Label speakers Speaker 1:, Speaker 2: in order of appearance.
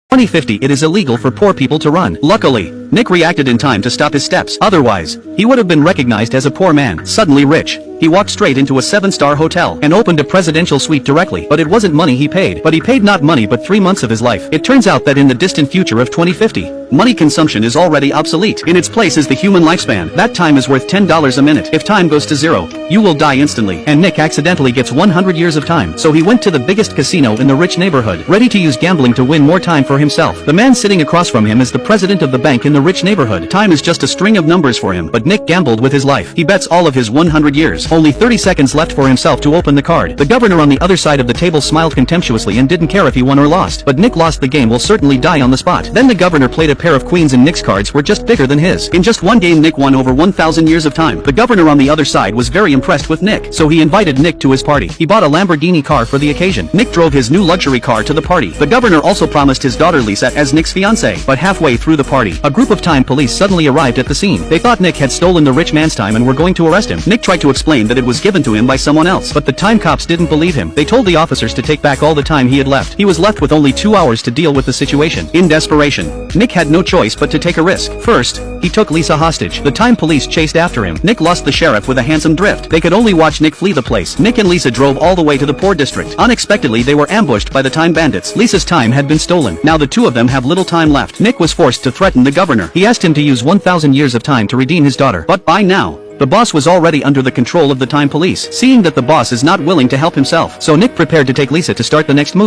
Speaker 1: 2050 it is illegal for poor people to run. Luckily, Nick reacted in time to stop his steps. Otherwise, he would have been recognized as a poor man, suddenly rich. He walked straight into a 7-star hotel and opened a presidential suite directly. But it wasn't money he paid. But he paid not money but 3 months of his life. It turns out that in the distant future of 2050, money consumption is already obsolete. In its place is the human lifespan. That time is worth $10 a minute. If time goes to zero, you will die instantly. And Nick accidentally gets 100 years of time. So he went to the biggest casino in the rich neighborhood, ready to use gambling to win more time for himself. The man sitting across from him is the president of the bank in the rich neighborhood. Time is just a string of numbers for him. But Nick gambled with his life. He bets all of his 100 years. Only 30 seconds left for himself to open the card. The governor on the other side of the table smiled contemptuously and didn't care if he won or lost. But Nick lost the game, will certainly die on the spot. Then the governor played a pair of queens and Nick's cards were just bigger than his. In just one game Nick won over 1,000 years of time. The governor on the other side was very impressed with Nick, so he invited Nick to his party. He bought a Lamborghini car for the occasion. Nick drove his new luxury car to the party. The governor also promised his daughter Lisa as Nick's fiancée. But halfway through the party, a group of time police suddenly arrived at the scene. They thought Nick had stolen the rich man's time and were going to arrest him. Nick tried to explain that it was given to him by someone else, but the time cops didn't believe him. They told the officers to take back all the time he had left. He was left with only 2 hours to deal with the situation. In desperation, Nick had no choice but to take a risk. First, he took Lisa hostage. The time police chased after him. Nick lost the sheriff with a handsome drift. They could only watch Nick flee the place. Nick and Lisa drove all the way to the poor district. Unexpectedly, they were ambushed by the time bandits. Lisa's time had been stolen. Now the two of them have little time left. Nick was forced to threaten the governor. He asked him to use 1,000 years of time to redeem his daughter. But by now, the boss was already under the control of the time police, seeing that the boss is not willing to help himself. So Nick prepared to take Lisa to start the next move.